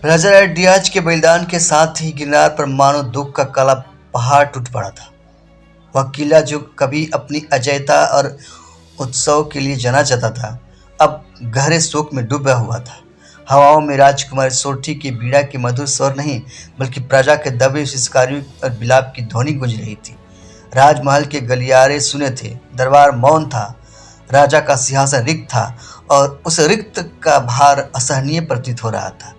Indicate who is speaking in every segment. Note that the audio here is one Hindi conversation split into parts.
Speaker 1: राजा डियाज के बलिदान के साथ ही गिरनार पर मानो दुख का काला पहाड़ टूट पड़ा था। वह किला जो कभी अपनी अजयता और उत्सव के लिए जाना जाता था, अब गहरे शोक में डूबा हुआ था। हवाओं में राजकुमार सोरठी के बीड़ा के मधुर स्वर नहीं, बल्कि प्रजा के दबे शिष्कारियों और बिलाप की ध्वनि गूंज रही थी। राजमहल के गलियारे सुने थे, दरबार मौन था, राजा का सिंहासन रिक्त था और उस रिक्त का भार असहनीय प्रतीत हो रहा था।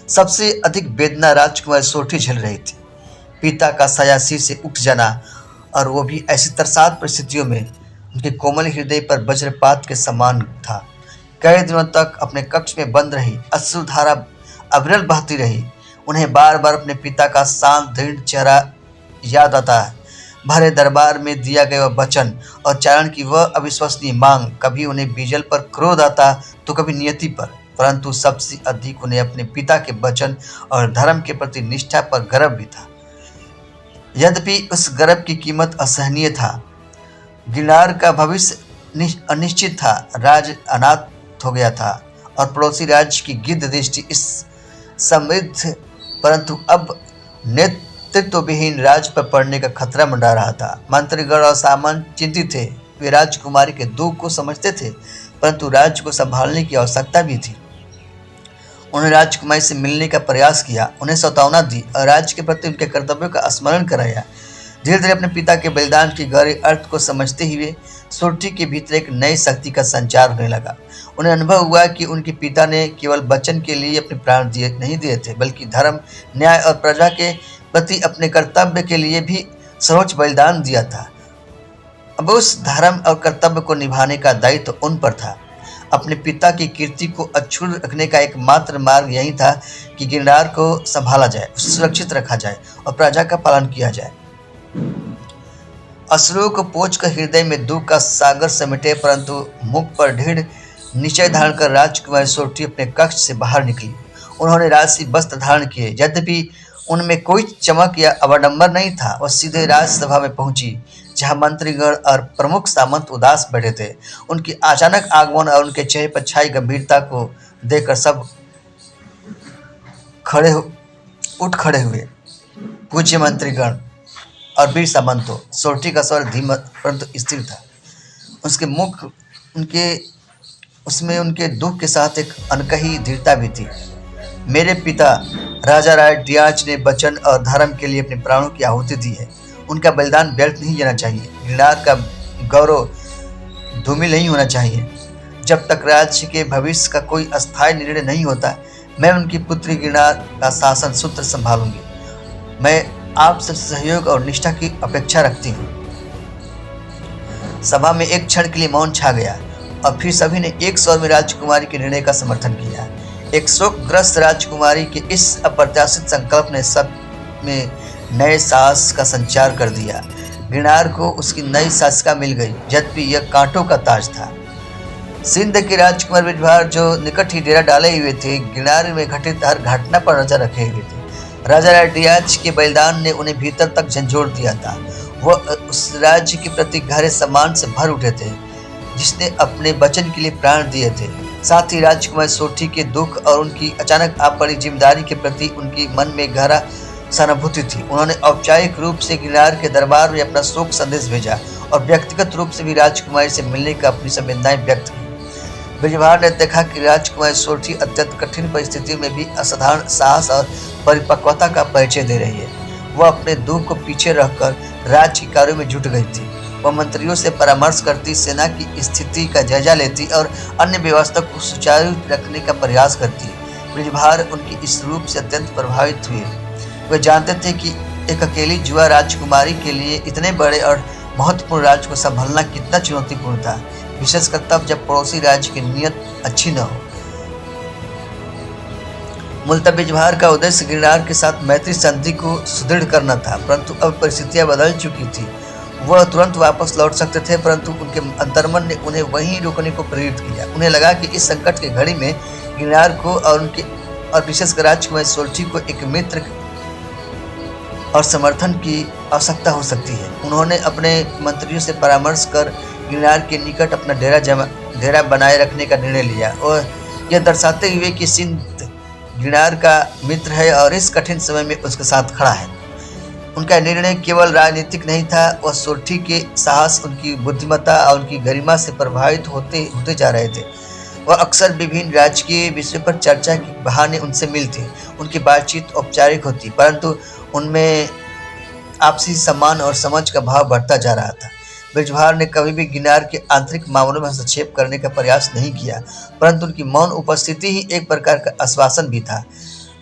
Speaker 1: सबसे अधिक वेदना राजकुमार सोरठी झेल रही थी। पिता का साया सिर से उठ जाना, और वो भी ऐसी तरसात परिस्थितियों में उनके कोमल हृदय पर वज्रपात के समान था। कई दिनों तक अपने कक्ष में बंद रही, अश्रुधारा अविरल बहती रही। उन्हें बार बार अपने पिता का शांत दृढ़ चेहरा याद आता है, भरे दरबार में दिया गया वह वचन और चारण की वह अविश्वसनीय मांग। कभी उन्हें बीजल पर क्रोध आता तो कभी नियति पर, परंतु सबसे अधिक उन्हें अपने पिता के वचन और धर्म के प्रति निष्ठा पर गर्व भी था। यद्यपि उस गर्व की कीमत असहनीय था। गिरनार का भविष्य अनिश्चित था। राज अनाथ हो गया था और पड़ोसी राज्य की गिद्ध दृष्टि इस समृद्ध परंतु अब नेतृत्व विहीन राज्य पर पड़ने का खतरा मंडरा रहा था। मंत्रीगण और सामंत चिंतित थे। वे राजकुमारी के दुख को समझते थे, परंतु राज्य को संभालने की आवश्यकता भी थी। उन्होंने राजकुमारी से मिलने का प्रयास किया, उन्हें सतावना दी और राज्य के प्रति उनके कर्तव्यों का स्मरण कराया। धीरे धीरे अपने पिता के बलिदान के गहरे अर्थ को समझते हुए सोरठी के भीतर एक नई शक्ति का संचार होने लगा। उन्हें अनुभव हुआ कि उनके पिता ने केवल वचन के लिए अपने प्राण नहीं दिए थे, बल्कि धर्म, न्याय और प्रजा के प्रति अपने कर्तव्य के लिए भी सर्वोच्च बलिदान दिया था। अब उस धर्म और कर्तव्य को निभाने का दायित्व उन पर था। अपने पिता की कीर्ति को अक्षुण्ण रखने का एकमात्र मार्ग यही था कि गिरनार को संभाला जाए, उसे सुरक्षित रखा जाए और प्रजा का पालन किया जाए। अश्रुओं को पोंछ कर हृदय में दुख का सागर समेटे, परंतु मुख पर दृढ़ निश्चय धारण कर राजकुमारी सोरठी अपने कक्ष से बाहर निकली। उन्होंने राजसी वस्त्र धारण किए, यद्यपि उनमें कोई चमक या अवडंबर नहीं था। वह सीधे राजसभा में पहुंची, जहां मंत्रीगण और प्रमुख सामंत उदास बैठे थे। उनकी अचानक आगमन और उनके चेहरे पर छाई गंभीरता को देखकर सब उठ खड़े हुए। पूज्य मंत्रीगण और वीर सामंतों, सोरठी का स्वर धीमा परंतु स्थिर था। उसके मुख उसमें उनके दुख के साथ एक अनकही दृढ़ता भी थी। मेरे पिता राजा राय डियाज ने वचन और धर्म के लिए अपने प्राणों की आहुति दी है। उनका बलिदान व्यर्थ नहीं जाना चाहिए। गिरनार का गौरव धूमिल नहीं होना चाहिए। जब तक राज्य के भविष्य का कोई अस्थायी निर्णय नहीं होता, मैं उनकी पुत्री गिरनार का शासन सूत्र संभालूंगी। मैं आप सबसे सहयोग और निष्ठा की अपेक्षा रखती हूँ। सभा में एक क्षण के लिए मौन छा गया और फिर सभी ने एक स्वर में राजकुमारी के निर्णय का समर्थन किया। एक शोकग्रस्त राजकुमारी के इस अप्रत्याशित संकल्प ने सब में नए साहस का संचार कर दिया। गिरनार को उसकी नई शासिका मिल गई, यद्यपि यह कांटों का ताज था। सिंध के राजकुमार बिजभार जो निकट ही डेरा डाले हुए थे, गिरनार में घटित हर घटना पर नजर रखे हुए थे। राजा राय डियाज के बलिदान ने उन्हें भीतर तक झंझोड़ दिया था। वह उस राज्य के प्रति गहरे सम्मान से भर उठे थे जिसने अपने वचन के लिए प्राण दिए थे। साथ ही राजकुमार सोरठी के दुख और उनकी अचानक आ पड़ी जिम्मेदारी के प्रति उनकी मन में गहरा सहानुभूति थी। उन्होंने औपचारिक रूप से गिरनार के दरबार में अपना शोक संदेश भेजा और व्यक्तिगत रूप से भी राजकुमारी से मिलने का अपनी संवेदनाएं व्यक्त की। बिजभार ने देखा कि राजकुमारी सोरठी अत्यंत कठिन परिस्थितियों में भी असाधारण साहस और परिपक्वता का परिचय दे रही है। वह अपने दुख को पीछे रखकर राज्य के कार्यों में जुट गई थी। वह मंत्रियों से परामर्श करती, सेना की स्थिति का जायजा लेती और अन्य व्यवस्था को सुचारू रखने का प्रयास करती। बिजभार उनकी इस रूप से अत्यंत प्रभावित हुए। वे जानते थे कि एक अकेली जुआ राजकुमारी के लिए इतने बड़े और महत्वपूर्ण राज्य को संभालना कितना चुनौतीपूर्ण था, विशेषकर तब जब पड़ोसी राज्य की नीयत अच्छी न हो। मूलतः बिजभार का उद्देश्य गिरनार के साथ मैत्री संधि को सुदृढ़ करना था, परंतु अब परिस्थितियां बदल चुकी थी। वह तुरंत वापस लौट सकते थे, परंतु उनके अंतर्मन ने उन्हें वहीं रुकने को प्रेरित किया। उन्हें लगा कि इस संकट की घड़ी में गिरनार को और विशेषकर राजकुमारी सोरठी को एक मित्र और समर्थन की आवश्यकता हो सकती है। उन्होंने अपने मंत्रियों से परामर्श कर गिरनार के निकट अपना डेरा बनाए रखने का निर्णय लिया और यह दर्शाते हुए कि सिंध गिरनार का मित्र है और इस कठिन समय में उसके साथ खड़ा है। उनका निर्णय केवल राजनीतिक नहीं था, वह सोरठी के साहस, उनकी बुद्धिमत्ता और उनकी गरिमा से प्रभावित होते होते जा रहे थे। वह अक्सर विभिन्न राजकीय विषयों पर चर्चा के बहाने उनसे मिलते। उनकी बातचीत औपचारिक होती, परंतु उनमें आपसी सम्मान और समझ का भाव बढ़ता जा रहा था। ब्रिजभार ने कभी भी गिरनार के आंतरिक मामलों में हस्तक्षेप करने का प्रयास नहीं किया, परंतु उनकी मौन उपस्थिति ही एक प्रकार का आश्वासन भी था।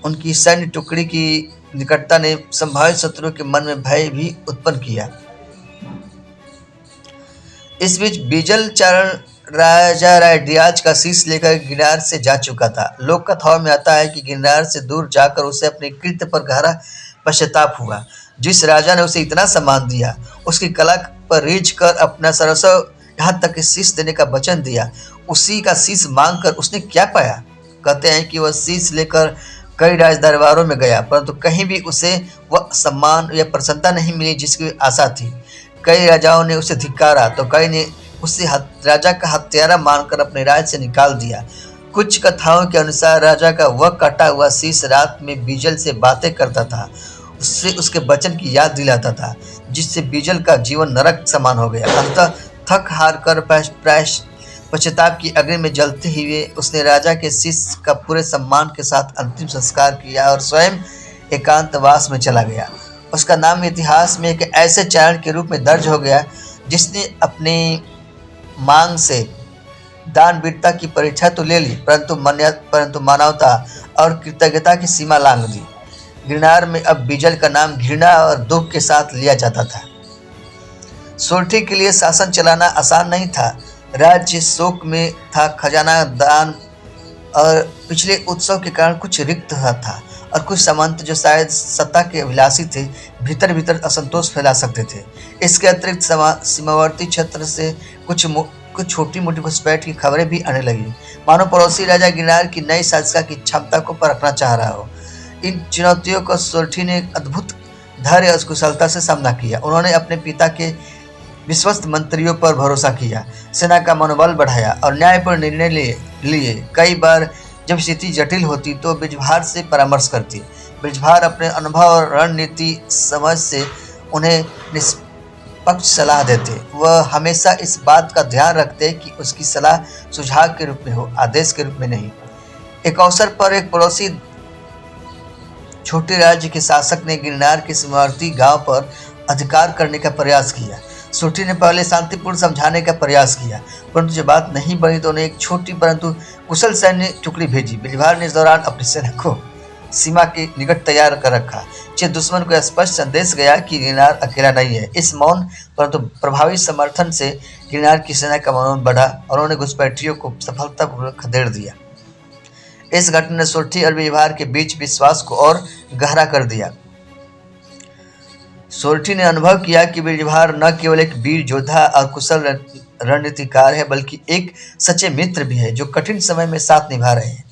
Speaker 1: उनकी सैन्य टुकड़ी की निकटता ने संभावित शत्रुओं के मन में भय भी उत्पन्न किया। इस बीच बीजल चारण राजा राय डियाज का शीश लेकर गिरनार से जा चुका था। लोक कथाओं में आता है कि गिरनार से दूर जाकर उसे अपने कृत्य पर गहरा पश्चाताप हुआ। जिस राजा ने उसे इतना सम्मान दिया, उसकी कला पर रीझ कर अपना सर्वस्व, यहाँ तक कि शीश देने का वचन दिया, उसी का शीश मांग कर उसने क्या पाया? कहते हैं कि वह शीश लेकर कई राज दरबारों में गया, परंतु कहीं भी उसे वह सम्मान या प्रसन्नता नहीं मिली जिसकी आशा थी। कई राजाओं ने उसे धिक्कारा तो कई ने उसे राजा का हत्यारा मानकर अपने राज्य से निकाल दिया। कुछ कथाओं के अनुसार राजा का वह कटा हुआ शीश रात में बीजल से बातें करता था, उससे उसके वचन की याद दिलाता था, जिससे बीजल का जीवन नरक समान हो गया। अंततः थक हार कर पश्चाताप की अग्नि में जलते हुए उसने राजा के शिष्य का पूरे सम्मान के साथ अंतिम संस्कार किया और स्वयं एकांतवास में चला गया। उसका नाम इतिहास में एक ऐसे चारण के रूप में दर्ज हो गया जिसने अपनी मांग से दान वीरता की परीक्षा तो ले ली, परंतु मानवता और कृतज्ञता की सीमा लांघ दी। गिरनार में अब बीजल का नाम घृणा और दुख के साथ लिया जाता था। सोरठी के लिए शासन चलाना आसान नहीं था। राज्य शोक में था, खजाना दान और पिछले उत्सव के कारण कुछ रिक्त था, और कुछ सामंत जो शायद सत्ता के अभिलाषी थे भीतर भीतर असंतोष फैला सकते थे। इसके अतिरिक्त सीमावर्ती क्षेत्र से कुछ छोटी मोटी घुसपैठ की खबरें भी आने लगी, मानो पड़ोसी राजा गिरनार की नई शासका की क्षमता को परखना चाह रहा हो। इन चुनौतियों को सोरठी ने अद्भुत धैर्य और कुशलता से सामना किया। उन्होंने अपने पिता के विश्वस्त मंत्रियों पर भरोसा किया, सेना का मनोबल बढ़ाया और न्यायपूर्ण निर्णय लिए। कई बार जब स्थिति जटिल होती तो ब्रिजभार से परामर्श करती। ब्रिजभार अपने अनुभव और रणनीति समझ से उन्हें निष्पक्ष सलाह देते। वह हमेशा इस बात का ध्यान रखते कि उसकी सलाह सुझाव के रूप में हो, आदेश के रूप में नहीं। एक अवसर पर एक पड़ोसी छोटे राज्य के शासक ने गिरनार के सीमावर्ती गांव पर अधिकार करने का प्रयास किया। सोरठी ने पहले शांतिपूर्ण समझाने का प्रयास किया, परंतु जब बात नहीं बनी तो उन्हें एक छोटी परंतु कुशल सैन्य टुकड़ी भेजी। ब्रिजभार ने इस दौरान अपनी सेना को सीमा के निकट तैयार कर रखा, जिससे दुश्मन को स्पष्ट संदेश गया कि गिरनार अकेला नहीं है। इस मौन परंतु प्रभावी समर्थन से गिरनार की सेना का मनोबल बढ़ा और उन्होंने घुसपैठियों को सफलतापूर्वक खदेड़ दिया। इस घटना ने सोरठी और ब्रिजभार के बीच विश्वास को और गहरा कर दिया। सोरठी ने अनुभव किया कि ब्रिजभार न केवल एक वीर योद्धा और कुशल रणनीतिकार है, बल्कि एक सच्चे मित्र भी है जो कठिन समय में साथ निभा रहे हैं।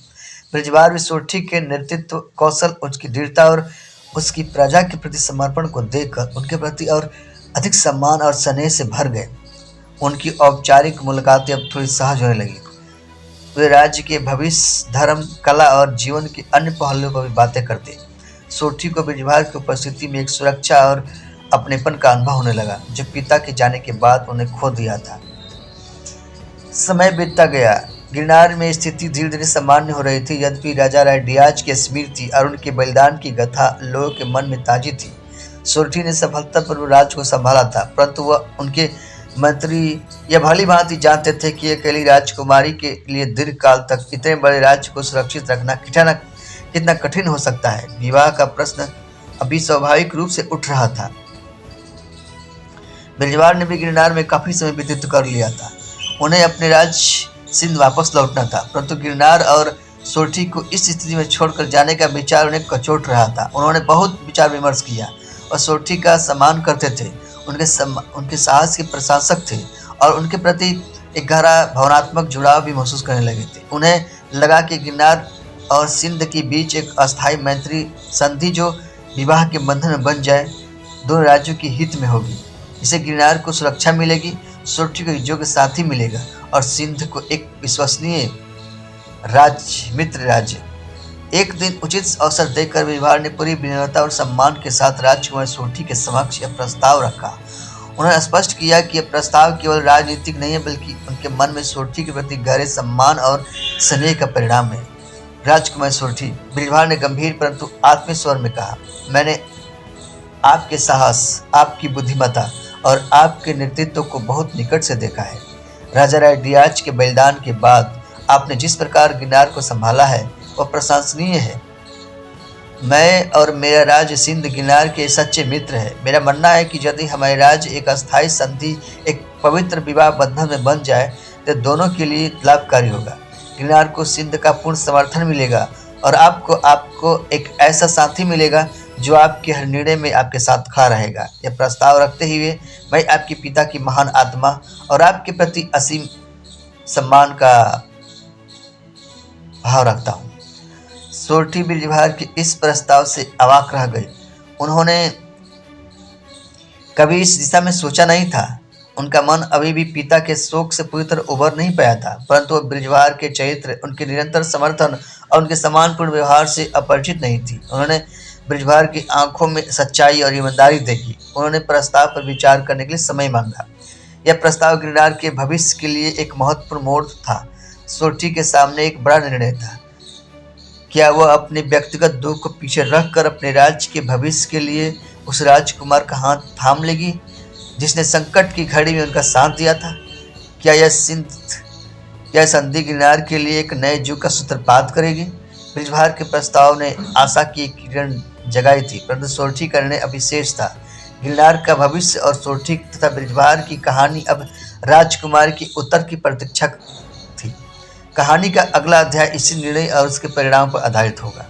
Speaker 1: ब्रिजभार भी सोरठी के नेतृत्व कौशल, उसकी दृढ़ता और उसकी प्रजा के प्रति समर्पण को देखकर उनके प्रति और अधिक सम्मान और स्नेह से भर गए। उनकी औपचारिक मुलाकातें अब थोड़ी सहज होने लगी। वे राज्य के भविष्य, धर्म, कला और जीवन के अन्य पहलुओं पर भी बातें करते। सोरठी को ब्रिजभार की उपस्थिति में एक सुरक्षा और अपनेपन का अनुभव होने लगा जो पिता के जाने के बाद उन्हें खो दिया था। समय बीतता गया। गिरनार में स्थिति धीरे धीरे सामान्य हो रही थी। यद्यपि राजा राय डियाज की स्मृति और उनके बलिदान की गाथा लोगों के मन में ताजी थी। सोरठी ने सफलतापूर्वक राज्य को संभाला था, परंतु वह उनके मंत्री यह भली भांति जानते थे कि अकेली राजकुमारी के लिए दीर्घ काल तक इतने बड़े राज्य को सुरक्षित रखना कितना कठिन हो सकता है। विवाह का प्रश्न अभी स्वाभाविक रूप से उठ रहा था। ब्रिजभार ने भी गिरनार में काफी समय व्यतीत कर लिया था। उन्हें अपने राज्य सिंध वापस लौटना था, परंतु गिरनार और सोरठी को इस स्थिति में छोड़कर जाने का विचार उन्हें कचोट रहा था। उन्होंने बहुत विचार विमर्श किया और सोरठी का सम्मान करते थे, उनके साहस के प्रशंसक थे और उनके प्रति एक गहरा भावनात्मक जुड़ाव भी महसूस करने लगे थे। उन्हें लगा कि गिरनार और सिंध के बीच एक अस्थायी मैत्री संधि जो विवाह के बंधन में बन जाए दोनों राज्यों के हित में होगी। इससे गिरनार को सुरक्षा मिलेगी, सोरठी को योग्य साथी मिलेगा और सिंध को एक विश्वसनीय मित्र राज्य। एक दिन उचित अवसर देकर ब्रिजभार ने पूरी विनम्रता और सम्मान के साथ राजकुमार सोठी के समक्ष यह प्रस्ताव रखा। उन्होंने स्पष्ट किया कि यह प्रस्ताव केवल राजनीतिक नहीं है, बल्कि उनके मन में सोठी के प्रति गहरे सम्मान और स्नेह का परिणाम है। राजकुमार सोठी, ब्रिजभार ने गंभीर परंतु आत्मीय स्वर में कहा, मैंने आपके साहस, आपकी बुद्धिमत्ता और आपके नेतृत्व को बहुत निकट से देखा है। राजा रायडियाज के बलिदान के बाद आपने जिस प्रकार गिरनार को संभाला है वह प्रशंसनीय है। मैं और मेरा राज्य सिंध गिरनार के सच्चे मित्र है। मेरा मानना है कि यदि हमारे राज्य एक अस्थायी संधि, एक पवित्र विवाह बंधन में बन जाए तो दोनों के लिए लाभकारी होगा। गिरनार को सिंध का पूर्ण समर्थन मिलेगा और आपको एक ऐसा साथी मिलेगा जो आपके हर निर्णय में आपके साथ खड़ा रहेगा। यह प्रस्ताव रखते हुए मैं आपके पिता की महान आत्मा और आपके प्रति असीम सम्मान का भाव रखता हूँ। सोठी ब्रिजभार के इस प्रस्ताव से अवाक रह गई। उन्होंने कभी इस दिशा में सोचा नहीं था। उनका मन अभी भी पिता के शोक से पूरी तरह उबर नहीं पाया था, परंतु वह ब्रिजभार के चरित्र, उनके निरंतर समर्थन और उनके सम्मानपूर्ण व्यवहार से अपरिचित नहीं थी। उन्होंने ब्रिजभार की आंखों में सच्चाई और ईमानदारी देखी। उन्होंने प्रस्ताव पर विचार करने के लिए समय मांगा। यह प्रस्ताव गिरनार के भविष्य के लिए एक महत्वपूर्ण मोड़ था। सोठी के सामने एक बड़ा निर्णय था। क्या वह अपने व्यक्तिगत दुख को पीछे रखकर अपने राज्य के भविष्य के लिए उस राजकुमार का हाथ थाम लेगी जिसने संकट की घड़ी में उनका साथ दिया था? क्या यह संधि गिरनार के लिए एक नए युग का सूत्रपात करेगी? ब्रिजभार के प्रस्ताव ने आशा की एक किरण जगाई थी, परंतु सोठी का निर्णय अभी शेष था। गिरनार का भविष्य और सोठी तथा ब्रिजभार की कहानी अब राजकुमार की उत्तर की प्रतीक्षा थी। कहानी का अगला अध्याय इसी निर्णय और उसके परिणाम पर आधारित होगा।